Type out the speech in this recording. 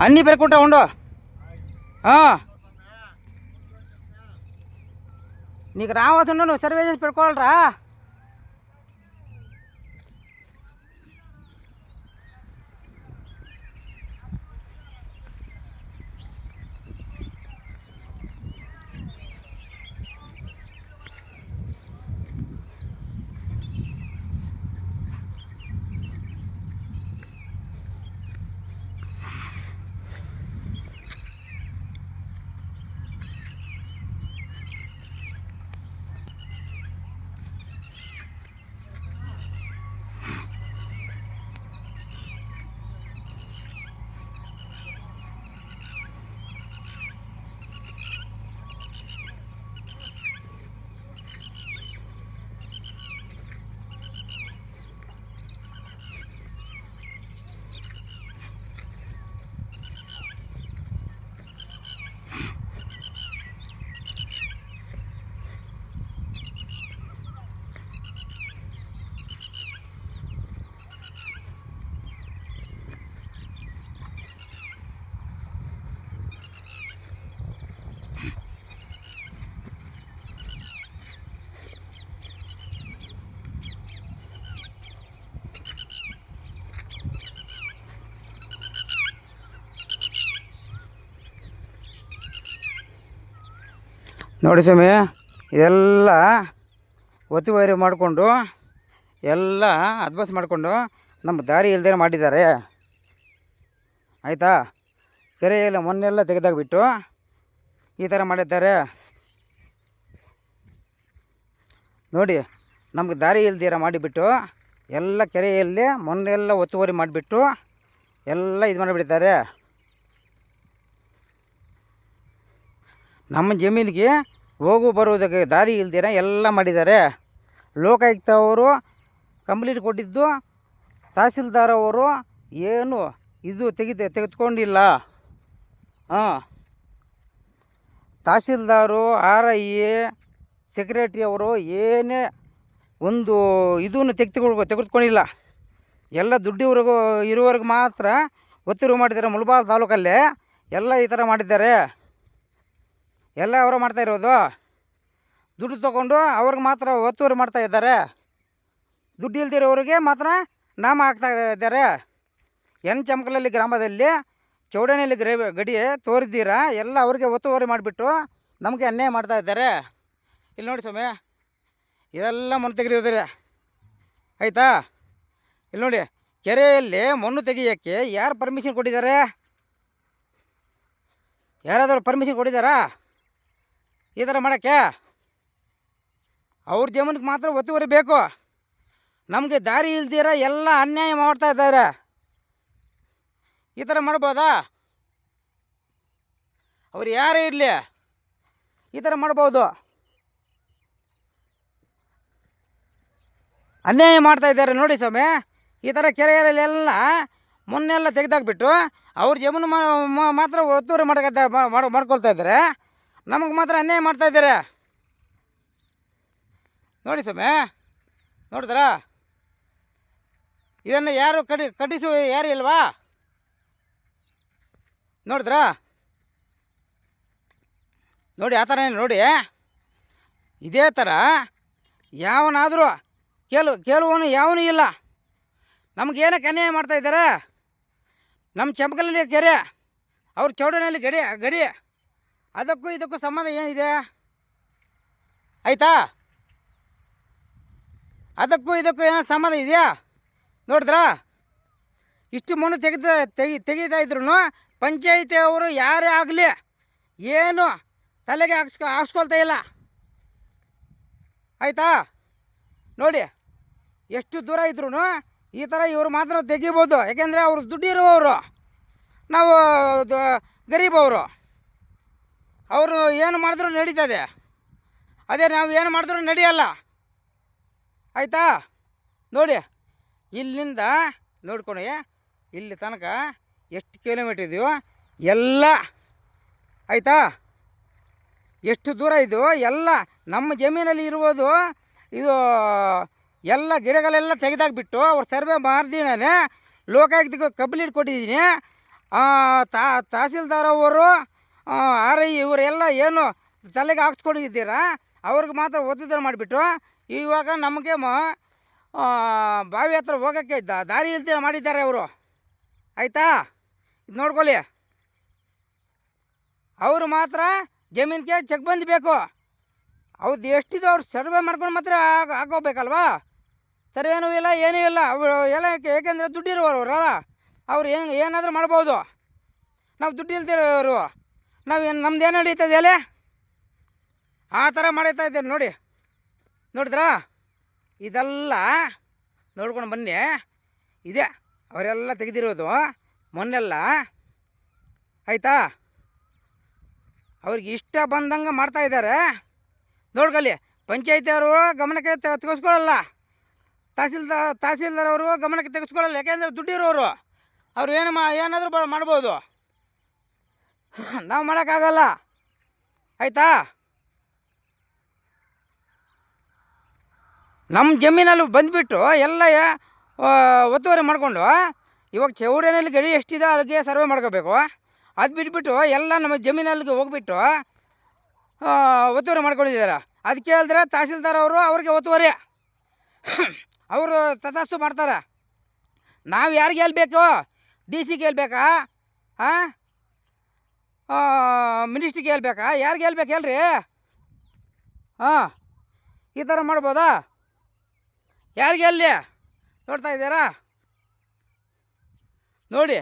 అన్నీ పెరుకుంటా ఉండు. నీకు రావద్దు, నువ్వు సర్వే చేసి పెట్టుకోవాలరా. ನೋಡಿ ಸ್ವಾಮಿ, ಇದೆಲ್ಲ ಒತ್ತುವರಿ ಮಾಡಿಕೊಂಡು ಎಲ್ಲ ಅದ್ಬಸ್ ಮಾಡಿಕೊಂಡು ನಮ್ಮ ದಾರಿ ಇಲ್ಲದೇ ಮಾಡಿದ್ದಾರೆ. ಆಯಿತಾ, ಕೆರೆಯೆಲ್ಲ ಮೊನ್ನೆಲ್ಲ ತೆಗೆದಾಗ್ಬಿಟ್ಟು ಈ ಥರ ಮಾಡಿದ್ದಾರೆ. ನೋಡಿ, ನಮ್ಗೆ ದಾರಿ ಇಲ್ದಿರ ಮಾಡಿಬಿಟ್ಟು ಎಲ್ಲ ಕೆರೆಯಲ್ಲಿ ಮೊನ್ನೆಲ್ಲ ಒತ್ತುವರಿ ಮಾಡಿಬಿಟ್ಟು ಎಲ್ಲ ಇದು ಮಾಡಿಬಿಡ್ತಾರೆ. ನಮ್ಮ ಜಮೀನಿಗೆ ಹೋಗು ಬರುವುದಕ್ಕೆ ದಾರಿ ಇಲ್ದಿರ ಎಲ್ಲ ಮಾಡಿದ್ದಾರೆ. ಲೋಕಾಯುಕ್ತ ಅವರು ಕಂಪ್ಲೀಟ್ ಕೊಟ್ಟಿದ್ದು, ತಹಸೀಲ್ದಾರ್ ಅವರು ಏನು ಇದು ತೆಗೆದುಕೊಂಡಿಲ್ಲ. ತಹಸೀಲ್ದಾರು, RI, ಸೆಕ್ರೆಟ್ರಿ ಅವರು ಏನೇ ಒಂದು ಇದನ್ನು ತೆಗೆದುಕೊಂಡಿಲ್ಲ. ಎಲ್ಲ ದುಡ್ಡಿವರೆಗೂ ಇರುವವರೆಗೂ ಮಾತ್ರ ಒತ್ತುವರಿ ಮಾಡಿದ್ದಾರೆ. ಮುಳಬಾಗಿಲು ತಾಲೂಕಲ್ಲೇ ಎಲ್ಲ ಈ ಥರ ಮಾಡಿದ್ದಾರೆ. ಎಲ್ಲ ಅವರು ಮಾಡ್ತಾ ಇರೋದು ದುಡ್ಡು ತೊಗೊಂಡು ಅವ್ರಿಗೆ ಮಾತ್ರ ಒತ್ತುವರಿ ಮಾಡ್ತಾ ಇದ್ದಾರೆ. ದುಡ್ಡು ಇಲ್ದಿರೋರಿಗೆ ಮಾತ್ರ ನಾಮ ಹಾಕ್ತಾ ಇದ್ದಾರೆ. ಚಮಕಲಲ್ಲಿ ಗ್ರಾಮದಲ್ಲಿ ಚೌಡಣಿಯಲ್ಲಿ ಗಡಿ ತೋರಿದ್ದೀರಾ, ಎಲ್ಲ ಅವ್ರಿಗೆ ಒತ್ತುವರಿ ಮಾಡಿಬಿಟ್ಟು ನಮಗೆ ಅನ್ಯಾಯ ಮಾಡ್ತಾ ಇದ್ದಾರೆ. ಇಲ್ಲಿ ನೋಡಿ ಸ್ವಾಮಿ, ಇದೆಲ್ಲ ಮಣ್ಣು ತೆಗೆದಿದ್ದಾರೆ. ಆಯಿತಾ, ಇಲ್ಲಿ ನೋಡಿ, ಕೆರೆಯಲ್ಲಿ ಮಣ್ಣು ತೆಗಿಯೋಕ್ಕೆ ಯಾರು ಪರ್ಮಿಷನ್ ಕೊಟ್ಟಿದ್ದಾರೆ? ಯಾರಾದರೂ ಪರ್ಮಿಷನ್ ಕೊಟ್ಟಿದ್ದಾರಾ ಈ ಥರ ಮಾಡೋಕ್ಕೆ? ಅವ್ರ ಜಮೀನಿಗೆ ಮಾತ್ರ ಒತ್ತುವರಿ ಬೇಕು. ನಮಗೆ ದಾರಿ ಇಲ್ದಿರ ಎಲ್ಲ ಅನ್ಯಾಯ ಮಾಡ್ತಾ ಇದ್ದಾರೆ. ಈ ಥರ ಮಾಡ್ಬೋದಾ? ಅವ್ರು ಯಾರೇ ಇರಲಿ ಈ ಥರ ಮಾಡ್ಬೋದು. ಅನ್ಯಾಯ ಮಾಡ್ತಾ ಇದ್ದಾರೆ ನೋಡಿ ಸ್ವಾಮಿ. ಈ ಥರ ಕೆರೆಯಲ್ಲೆಲ್ಲ ಮೊನ್ನೆಲ್ಲ ತೆಗೆದಾಕ್ಬಿಟ್ಟು ಅವ್ರ ಜಮೀನು ಮಾತ್ರ ಒತ್ತುವರಿ ಮಾಡ್ಕೊಳ್ತಾ ಇದ್ದಾರೆ. ನಮಗೆ ಮಾತ್ರ ಅನ್ಯಾಯ ಮಾಡ್ತಾ ಇದ್ದಾರೆ ನೋಡಿ ಸ್ವಾಮಿ. ನೋಡಿದ್ರಾ? ಇದನ್ನು ಯಾರು ಕಟ್ಟಿಸುವ ಯಾರು ಇಲ್ವಾ? ನೋಡಿದ್ರಾ? ನೋಡಿ, ಆ ಥರ ನೋಡಿ. ಇದೇ ಥರ ಯಾವನಾದರೂ ಕೆಲವನು ಯಾವನೂ ಇಲ್ಲ. ನಮಗೇನಕ್ಕೆ ಅನ್ಯಾಯ ಮಾಡ್ತಾ ಇದ್ದಾರೆ? ನಮ್ಮ ಚಮಕಲಲ್ಲಿ ಕೆರೆ, ಅವ್ರ ಚೌಡನಲ್ಲಿ ಗಡಿ ಅದಕ್ಕೂ ಇದಕ್ಕೂ ಸಂಬಂಧ ಏನಿದೆ? ಆಯಿತಾ, ಅದಕ್ಕೂ ಇದಕ್ಕೂ ಏನೋ ಸಂಬಂಧ ಇದೆಯಾ? ನೋಡಿದ್ರಾ? ಇಷ್ಟು ಮಣ್ಣು ತೆಗಿತಾ ಇದ್ರು ಪಂಚಾಯಿತಿ ಅವರು ಯಾರೇ ಆಗಲಿ ಏನು ತಲೆಗೆ ಹಾಕ್ಸ್ಕೊಳ್ತಾ ಇಲ್ಲ. ಆಯಿತಾ, ನೋಡಿ, ಎಷ್ಟು ದೂರ ಇದ್ರೂ ಈ ಥರ ಇವರು ಮಾತ್ರ ತೆಗಿಬೋದು. ಯಾಕೆಂದರೆ ಅವರು ದುಡ್ಡು ಇರುವವರು, ನಾವು ಗರೀಬವರು. ಅವರು ಏನು ಮಾಡಿದ್ರೂ ನಡೀತದೆ, ಅದೇ ನಾವು ಏನು ಮಾಡಿದ್ರೂ ನಡೆಯಲ್ಲ. ಆಯಿತಾ, ನೋಡಿ, ಇಲ್ಲಿಂದ ನೋಡ್ಕೊಂಡು ಇಲ್ಲಿ ತನಕ ಎಷ್ಟು ಕಿಲೋಮೀಟ್ರ್ ಇದೆಯೋ ಎಲ್ಲ. ಆಯಿತಾ, ಎಷ್ಟು ದೂರ ಇದು ಎಲ್ಲ ನಮ್ಮ ಜಮೀನಲ್ಲಿ ಇರುವುದು. ಇದು ಎಲ್ಲ ಗಿಡಗಳೆಲ್ಲ ತೆಗೆದಾಕ್ಬಿಟ್ಟು ಅವ್ರು ಸರ್ವೆ ಮಾಡಿದ್ದೀನಿ. ಲೋಕಾಯುಕ್ತಕ್ಕೆ ಕಂಪ್ಲೀಟ್ ಕೊಟ್ಟಿದ್ದೀನಿ. ತಹಸೀಲ್ದಾರ್ ಅವರು ಆರ್ ಐ ಇವರೆಲ್ಲ ಏನು ತಲೆಗೆ ಹಾಕ್ಸ್ಕೊಂಡಿದ್ದೀರಾ ಅವ್ರಿಗೆ ಮಾತ್ರ ಒತ್ತುದರ ಮಾಡಿಬಿಟ್ಟು ಇವಾಗ ನಮಗೆ ಬಾವಿ ಹತ್ರ ಹೋಗೋಕ್ಕೆ ದಾರಿ ಇಲ್ದಿರ ಮಾಡಿದ್ದಾರೆ ಅವರು. ಆಯಿತಾ, ಇದು ನೋಡ್ಕೊಳ್ಳಿ. ಅವರು ಮಾತ್ರ ಜಮೀನಿಗೆ ಚೆಕ್ ಬಂದು ಬೇಕು. ಅವ್ರದ್ದು ಎಷ್ಟಿದೆ ಅವ್ರು ಸರ್ವೆ ಮಾಡ್ಕೊಂಡು ಮಾತ್ರ ಹಾಕೋಬೇಕಲ್ವಾ. ಸರ್ವೇನೂ ಇಲ್ಲ, ಏನೂ ಇಲ್ಲ. ಅವರು ಎಲ್ಲ ಏಕೆಂದರೆ ದುಡ್ಡಿರೋರಲ್ಲ, ಅವ್ರು ಏನಾದರೂ ಮಾಡ್ಬೋದು. ನಾವು ದುಡ್ಡು ಇಲ್ದಿರೋರು ನಾವೇನು ನಮ್ದು ಏನು ನಡೀತದೆ ಅಲ್ಲೇ ಆ ಥರ ಮಾಡೀತಾ ಇದ್ದೇವೆ ನೋಡಿ. ನೋಡಿದ್ರಾ, ಇದೆಲ್ಲ ನೋಡ್ಕೊಂಡು ಬನ್ನಿ. ಇದೆ ಅವರೆಲ್ಲ ತೆಗೆದಿರೋದು ಮೊನ್ನೆಲ್ಲ. ಆಯಿತಾ, ಅವ್ರಿಗೆ ಇಷ್ಟ ಬಂದಂಗೆ ಮಾಡ್ತಾಯಿದ್ದಾರೆ. ನೋಡ್ಕೊಳ್ಳಿ, ಪಂಚಾಯತಿಯವರು ಗಮನಕ್ಕೆ ತೆಗೆಸ್ಕೊಳ್ಳಲ್ಲ, ತಹಸೀಲ್ದಾರ್ ಅವರು ಗಮನಕ್ಕೆ ತೆಗೆಸ್ಕೊಳ್ಳಲ್ಲ. ಯಾಕೆಂದರೆ ದುಡ್ಡಿರೋರು ಅವ್ರು ಏನಾದರೂ ಮಾಡ್ಬೋದು, ನಾವು ಮಾಡೋಕ್ಕಾಗಲ್ಲ. ಆಯಿತಾ, ನಮ್ಮ ಜಮೀನಲ್ಲಿ ಬಂದುಬಿಟ್ಟು ಎಲ್ಲ ಒತ್ತುವರಿ ಮಾಡಿಕೊಂಡು ಇವಾಗ ಚೌಡೇನಲ್ಲಿ ಗಡಿ ಎಷ್ಟಿದೆ ಅಲ್ಲಿಗೆ ಸರ್ವೆ ಮಾಡ್ಕೋಬೇಕು. ಅದು ಬಿಟ್ಬಿಟ್ಟು ಎಲ್ಲ ನಮ್ಮ ಜಮೀನಲ್ಲಿಗೆ ಹೋಗ್ಬಿಟ್ಟು ಒತ್ತುವರಿ ಮಾಡ್ಕೊಂಡಿದ್ದಾರೆ. ಅದಕ್ಕೆ ಹೇಳಿದ್ರೆ ತಹಸೀಲ್ದಾರ್ ಅವರು ಅವ್ರಿಗೆ ಒತ್ತುವರಿ ಅವರು ತಥಾಸ್ತು ಮಾಡ್ತಾರೆ. ನಾವು ಯಾರಿಗೆ ಹೇಳ್ಬೇಕು? ಡಿ ಸಿಗೆ ಹೇಳ್ಬೇಕಾ? ಮಿನಿಸ್ಟ್ರಿಗೆ ಹೇಳ್ಬೇಕಾ? ಯಾರಿಗೆ ಹೇಳ್ಬೇಕು ಹೇಳ್ರಿ? ಈ ಥರ ಮಾಡ್ಬೋದಾ? ಯಾರಿಗೆ ಹೇಳಲಿ? ನೋಡ್ತಾ ಇದ್ದೀರಾ ನೋಡಿ.